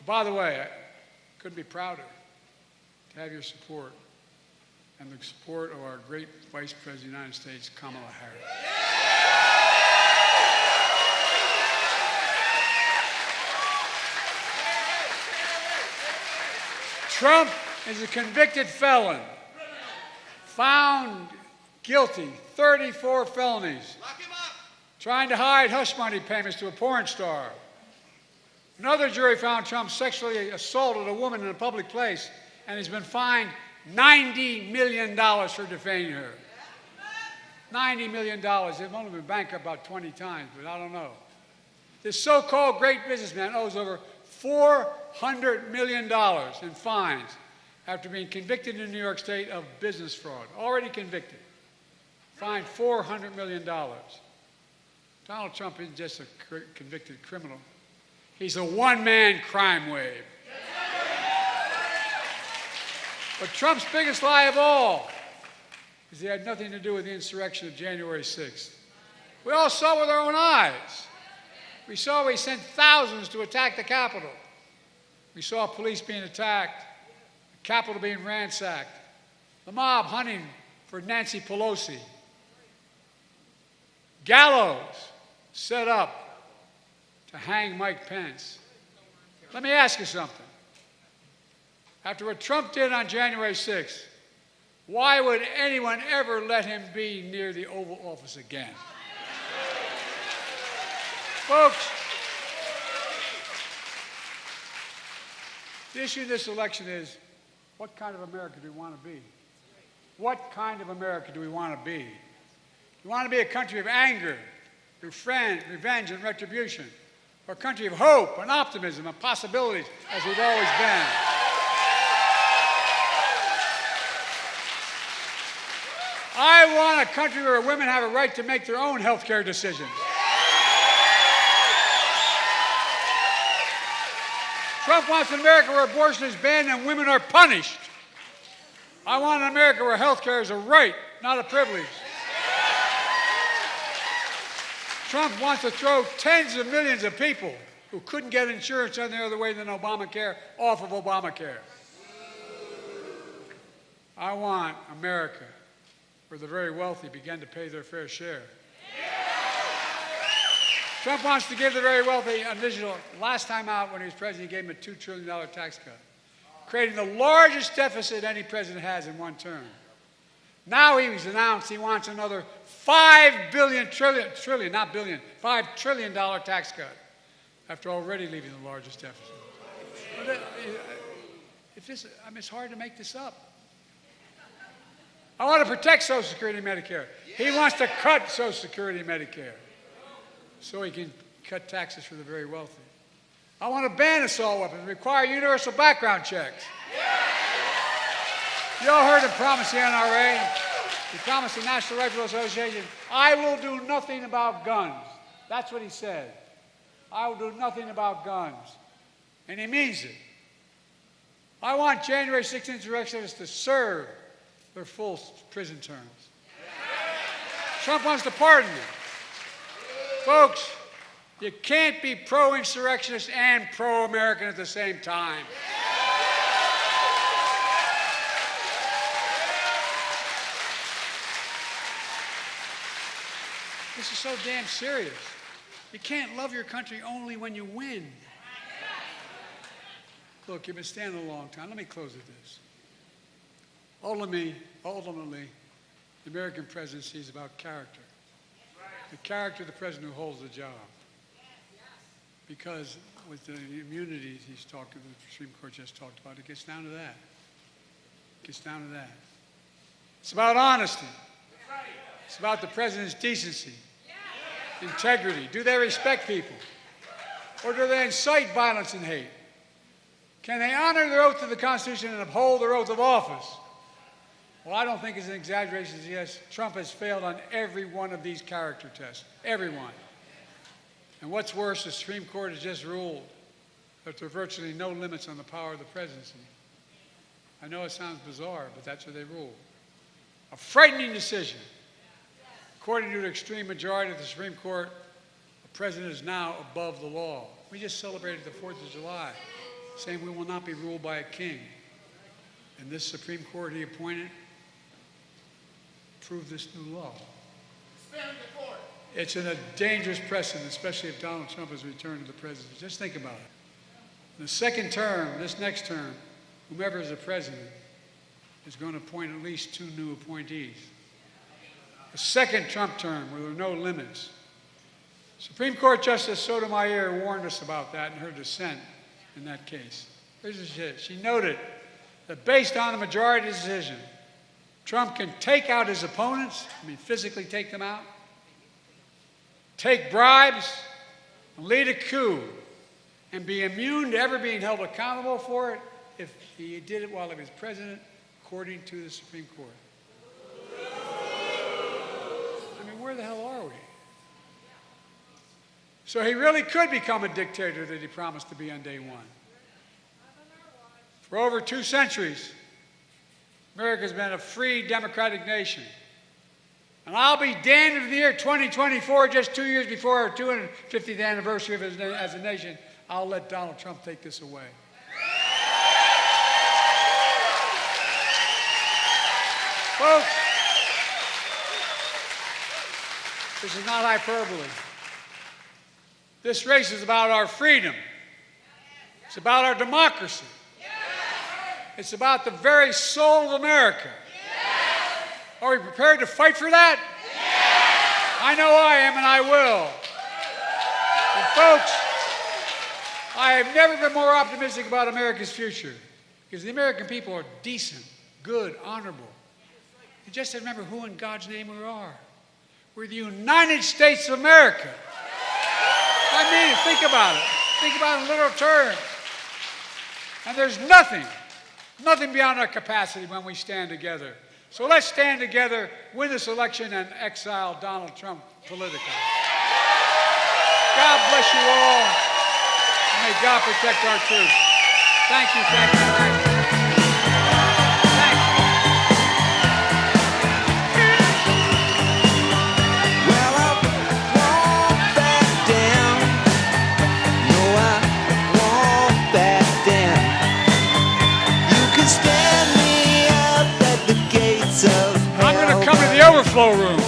By the way, I couldn't be prouder to have your support and the support of our great Vice President of the United States, Kamala Harris. Trump is a convicted felon, found guilty, 34 felonies, trying to hide hush money payments to a porn star. Another jury found Trump sexually assaulted a woman in a public place, and he's been fined $90 million for defaming her. $90 million. They've only been bankrupt about 20 times, but I don't know. This so-called great businessman owes over $400 million in fines after being convicted in New York State of business fraud. Already convicted. Fined $400 million. Donald Trump isn't just a convicted criminal. He's a one-man crime wave. But Trump's biggest lie of all is he had nothing to do with the insurrection of January 6th. We all saw with our own eyes. We saw he sent thousands to attack the Capitol. We saw police being attacked, the Capitol being ransacked, the mob hunting for Nancy Pelosi. Gallows set up to hang Mike Pence. Let me ask you something. After what Trump did on January 6th, why would anyone ever let him be near the Oval Office again? Folks, the issue of this election is, what kind of America do we want to be? What kind of America do we want to be? We want to be a country of anger, revenge, and retribution, or a country of hope and optimism and possibilities, as we've always been. I want a country where women have a right to make their own health care decisions. Trump wants an America where abortion is banned and women are punished. I want an America where health care is a right, not a privilege. Trump wants to throw tens of millions of people who couldn't get insurance any other way than Obamacare off of Obamacare. I want America where the very wealthy begin to pay their fair share. Trump wants to give the very wealthy an additional, last time out when he was president, he gave them a $2 trillion tax cut, creating the largest deficit any president has in one term. Now he's announced he wants another $5 trillion tax cut after already leaving the largest deficit. It's hard to make this up. I want to protect Social Security and Medicare. He wants to cut Social Security and Medicare so he can cut taxes for the very wealthy. I want to ban assault weapons, require universal background checks. You all heard him promise the NRA. He promised the National Rifle Association, I will do nothing about guns. That's what he said. I will do nothing about guns. And he means it. I want January 6th insurrectionists to serve their full prison terms. Trump wants to pardon them. Folks, you can't be pro-insurrectionist and pro-American at the same time. This is so damn serious. You can't love your country only when you win. Look, you've been standing a long time. Let me close with this. Ultimately, the American presidency is about character. The character of the president who holds the job. Because with the immunities he's talked to, the Supreme Court just talked about, it gets down to that. It gets down to that. It's about honesty. It's about the president's decency, integrity. Do they respect people? Or do they incite violence and hate? Can they honor their oath to the Constitution and uphold their oath of office? Well, I don't think it's an exaggeration to suggest Trump has failed on every one of these character tests. Every one. And what's worse, the Supreme Court has just ruled that there are virtually no limits on the power of the presidency. I know it sounds bizarre, but that's what they ruled. A frightening decision. According to the extreme majority of the Supreme Court, the president is now above the law. We just celebrated the 4th of July. saying we will not be ruled by a king. And this Supreme Court he appointed proved this new law. It's in a dangerous precedent, especially if Donald Trump has returned to the presidency. Just think about it. In the second term, this next term, whomever is the president is going to appoint at least 2 new appointees. A second Trump term where there are no limits. Supreme Court Justice Sotomayor warned us about that in her dissent in that case. Here's what she said. She noted that based on a majority decision, Trump can take out his opponents, physically take them out, take bribes, and lead a coup, and be immune to ever being held accountable for it if he did it while he was president, according to the Supreme Court. Where the hell are we? So he really could become a dictator that he promised to be on day one. For over 2 centuries, America's been a free, democratic nation. And I'll be damned if in the year 2024, just 2 years before our 250th anniversary of as a nation, I'll let Donald Trump take this away. Folks, this is not hyperbole. This race is about our freedom. It's about our democracy. It's about the very soul of America. Are we prepared to fight for that? I know I am, and I will. And folks, I have never been more optimistic about America's future because the American people are decent, good, honorable. You just have to remember who in God's name we are. We're the United States of America. I mean, think about it. Think about it in literal terms. And there's nothing beyond our capacity when we stand together. So let's stand together, win this election, and exile Donald Trump politically. God bless you all. And may God protect our troops. Thank you, thank you, thank you. Overflow room.